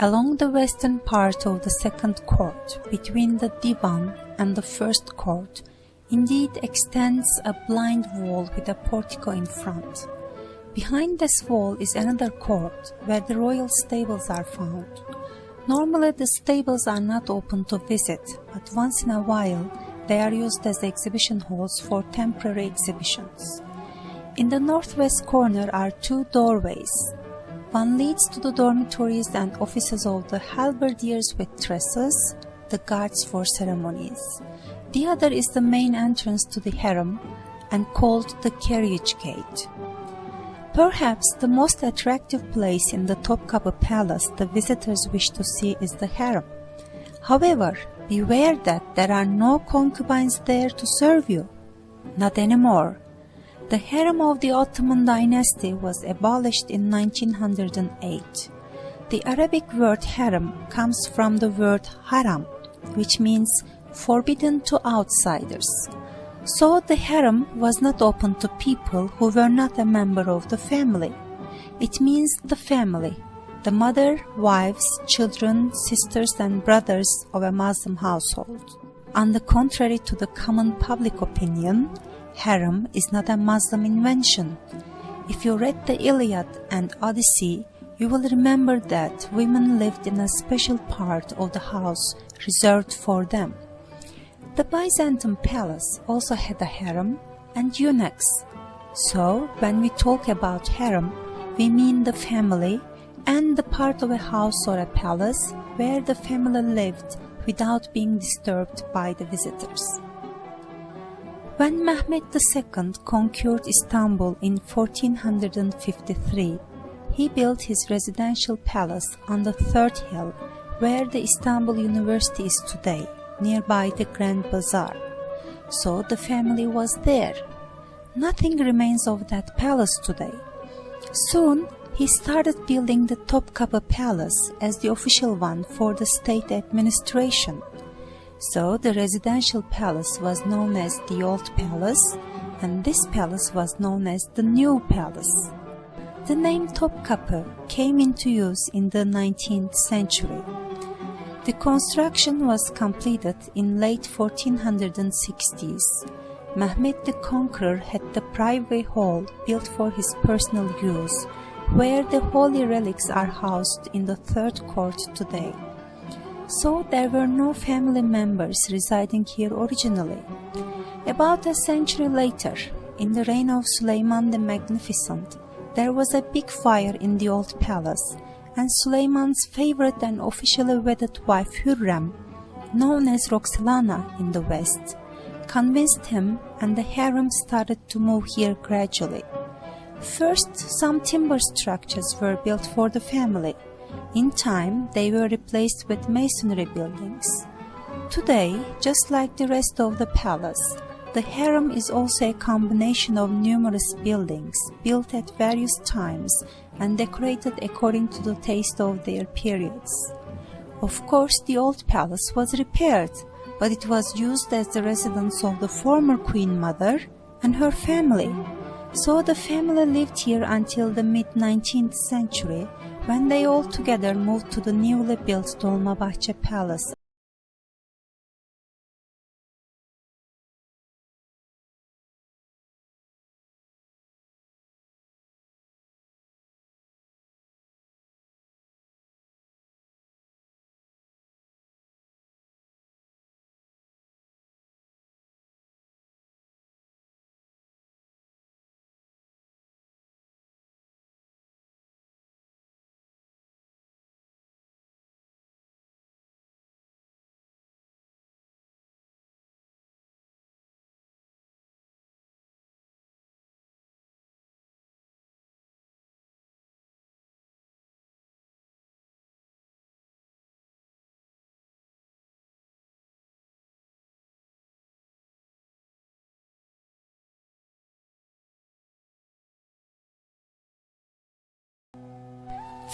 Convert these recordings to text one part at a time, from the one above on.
Along the western part of the second court, between the divan and the first court, indeed extends a blind wall with a portico in front. Behind this wall is another court where the royal stables are found. Normally the stables are not open to visit, but once in a while they are used as exhibition halls for temporary exhibitions. In the northwest corner are two doorways. One leads to the dormitories and offices of the halberdiers with dresses, the guards for ceremonies. The other is the main entrance to the harem and called the carriage gate. Perhaps the most attractive place in the Topkapi Palace the visitors wish to see is the harem. However, beware that there are no concubines there to serve you. Not anymore. The harem of the Ottoman dynasty was abolished in 1908. The Arabic word harem comes from the word haram, which means forbidden to outsiders. So the harem was not open to people who were not a member of the family. It means the family, the mother, wives, children, sisters and brothers of a Muslim household. On the contrary to the common public opinion, harem is not a Muslim invention. If you read the Iliad and Odyssey, you will remember that women lived in a special part of the house reserved for them. The Byzantine palace also had a harem and eunuchs. So, when we talk about harem, we mean the family and the part of a house or a palace where the family lived without being disturbed by the visitors. When Mehmed II conquered Istanbul in 1453, he built his residential palace on the third hill where the Istanbul University is today, nearby the Grand Bazaar. So the family was there. Nothing remains of that palace today. Soon he started building the Topkapi Palace as the official one for the state administration. So the residential palace was known as the Old Palace, and this palace was known as the New Palace. The name Topkapi came into use in the 19th century. The construction was completed in late 1460s. Mehmed the Conqueror had the private hall built for his personal use, where the holy relics are housed in the third court today. So there were no family members residing here originally. About a century later, in the reign of Suleiman the Magnificent, there was a big fire in the old palace, and Suleiman's favorite and officially wedded wife Hürrem, known as Roxelana in the West, convinced him, and the harem started to move here gradually. First, some timber structures were built for the family. In time, they were replaced with masonry buildings. Today, just like the rest of the palace, the harem is also a combination of numerous buildings built at various times and decorated according to the taste of their periods. Of course, the old palace was repaired, but it was used as the residence of the former queen mother and her family. So the family lived here until the mid-19th century, when they all together moved to the newly built Dolmabahce Palace.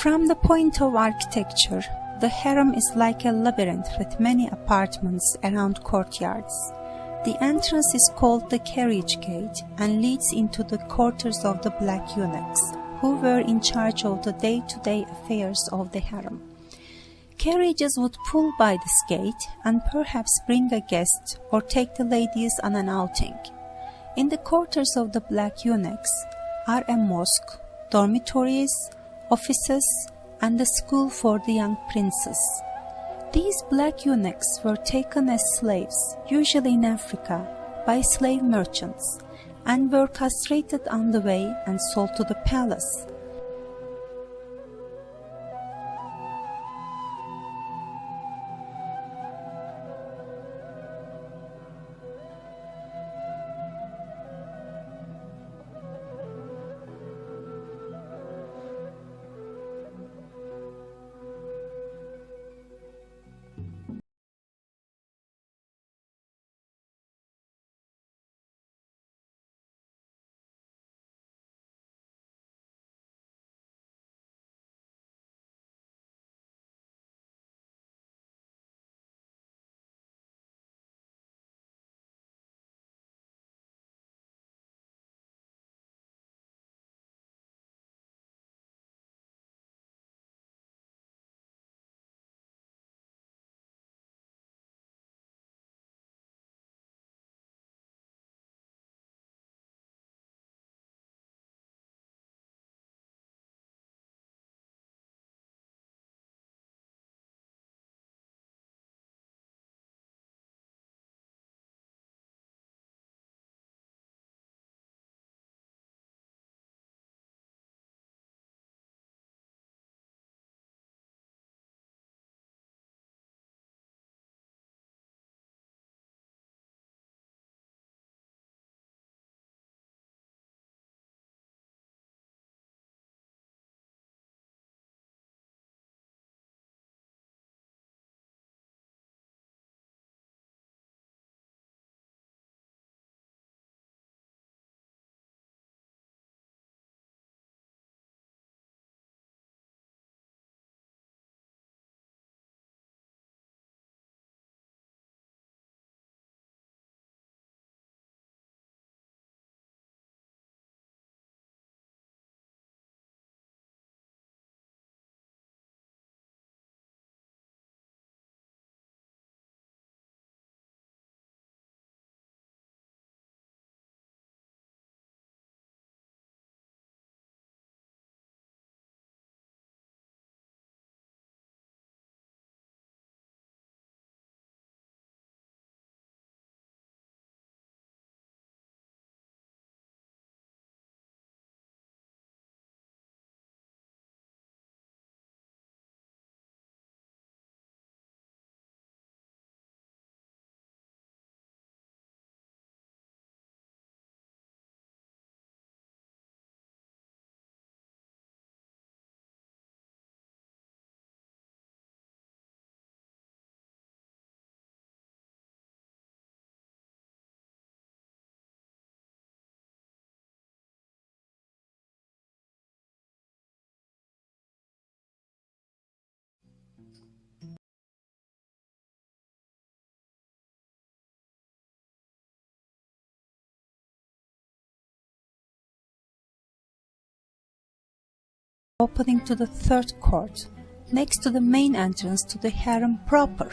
From the point of architecture, the harem is like a labyrinth with many apartments around courtyards. The entrance is called the carriage gate and leads into the quarters of the black eunuchs, who were in charge of the day-to-day affairs of the harem. Carriages would pull by this gate and perhaps bring a guest or take the ladies on an outing. In the quarters of the black eunuchs are a mosque, dormitories, offices, and a school for the young princes. These black eunuchs were taken as slaves, usually in Africa, by slave merchants, and were castrated on the way and sold to the palace. Opening to the third court, next to the main entrance to the harem proper.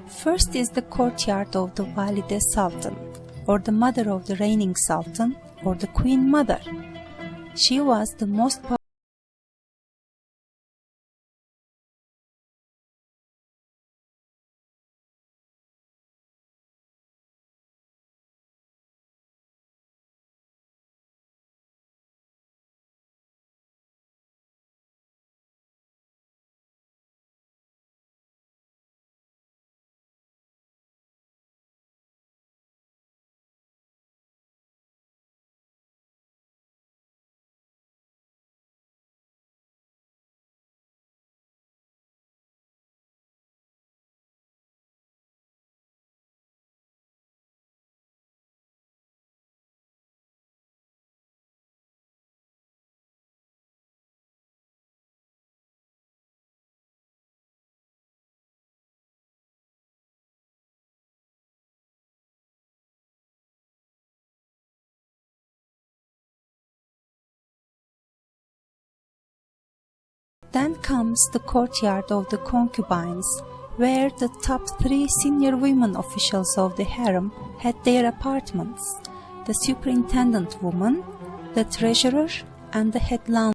First is the courtyard of the Valide Sultan, or the mother of the reigning sultan, or the queen mother. She was the most Then comes the courtyard of the concubines, where the top 3 senior women officials of the harem had their apartments: the superintendent woman, the treasurer, and the head laundress.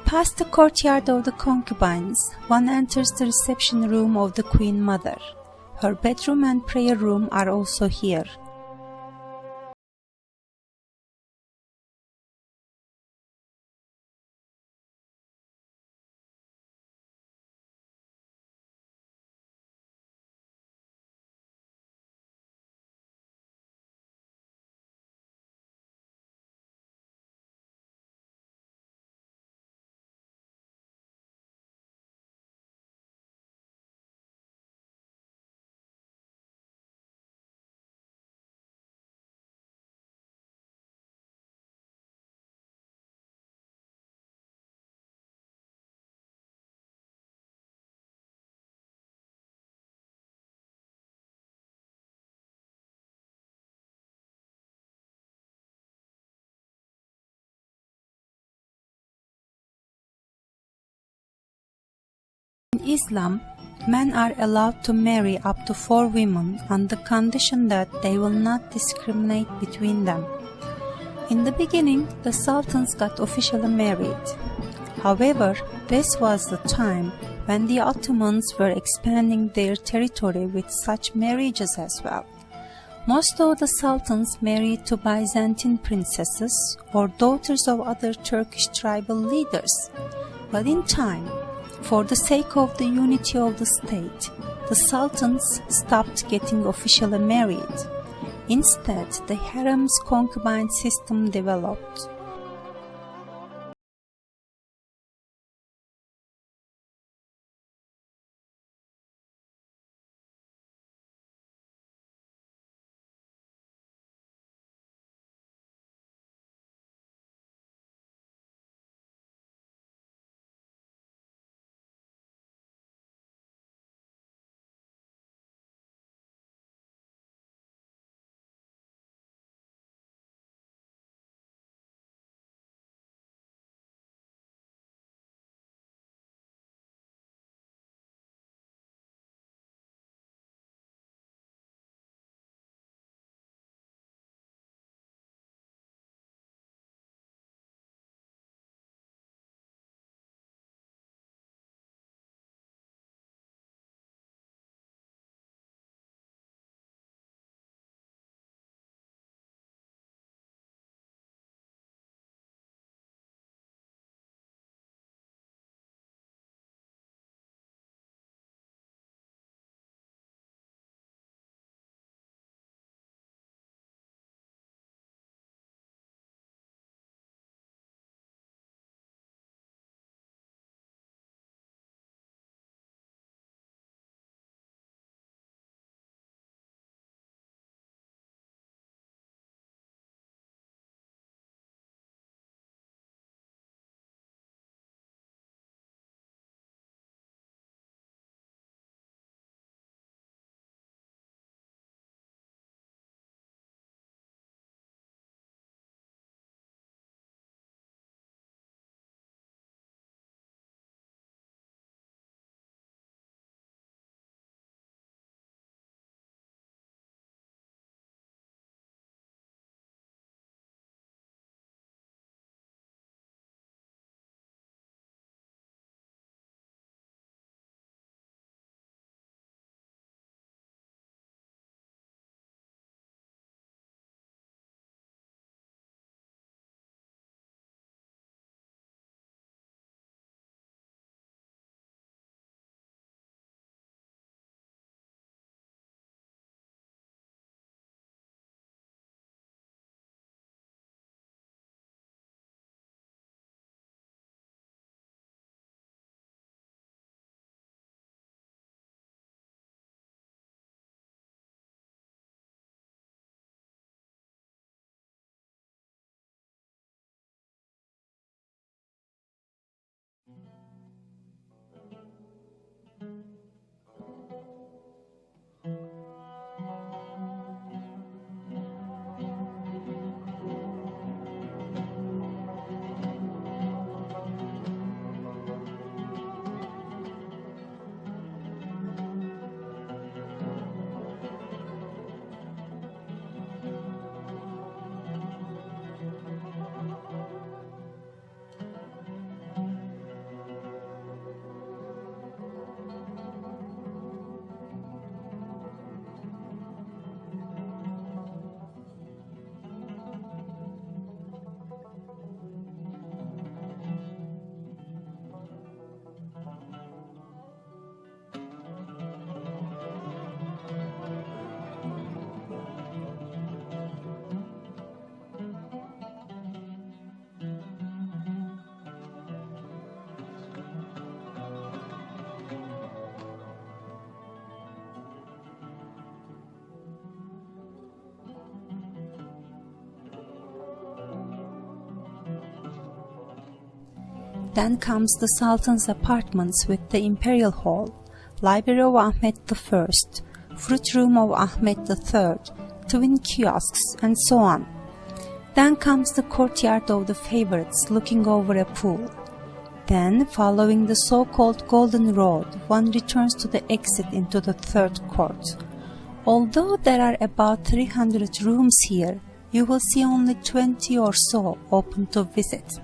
Past the courtyard of the concubines, one enters the reception room of the Queen Mother. Her bedroom and prayer room are also here. In Islam, men are allowed to marry up to 4 women on the condition that they will not discriminate between them. In the beginning, the sultans got officially married. However, this was the time when the Ottomans were expanding their territory with such marriages as well. Most of the sultans married to Byzantine princesses or daughters of other Turkish tribal leaders. But in time, for the sake of the unity of the state, the sultans stopped getting officially married. Instead, the harem's concubine system developed. Then comes the Sultan's apartments with the Imperial Hall, Library of Ahmet I, Fruit Room of Ahmet III, twin kiosks, and so on. Then comes the courtyard of the favorites looking over a pool. Then, following the so-called Golden Road, one returns to the exit into the third court. Although there are about 300 rooms here, you will see only 20 or so open to visit.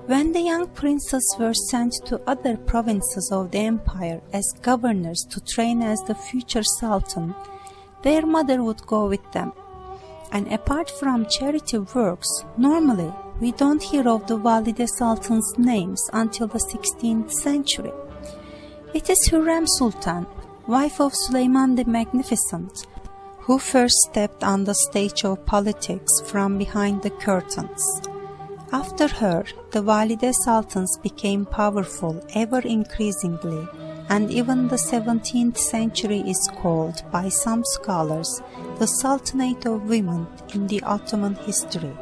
When the young princes were sent to other provinces of the empire as governors to train as the future sultan, their mother would go with them. And apart from charity works, normally we don't hear of the Valide Sultan's names until the 16th century. It is Harem Sultan, wife of Süleyman the Magnificent, who first stepped on the stage of politics from behind the curtains. After her, the Valide Sultans became powerful ever increasingly, and even the 17th century is called by some scholars the Sultanate of Women in the Ottoman history.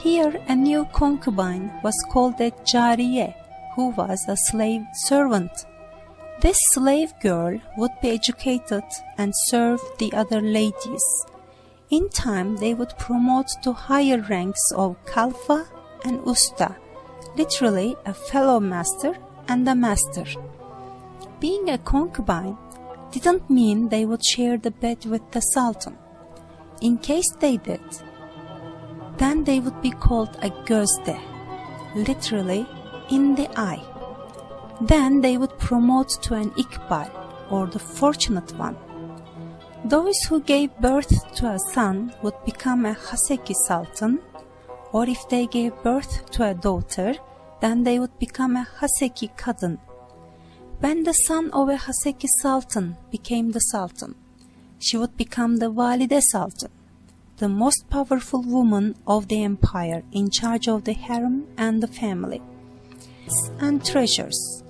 Here a new concubine was called a Cariye, who was a slave servant. This slave girl would be educated and serve the other ladies. In time they would promote to higher ranks of Kalfa and Usta, literally a fellow master and a master. Being a concubine didn't mean they would share the bed with the Sultan. In case they did, then they would be called a gözde, literally in the eye. Then they would promote to an ikbal, or the fortunate one. Those who gave birth to a son would become a haseki sultan, or if they gave birth to a daughter, then they would become a haseki kadın. When the son of a haseki sultan became the sultan, she would become the valide sultan, the most powerful woman of the empire in charge of the harem and the family and treasures.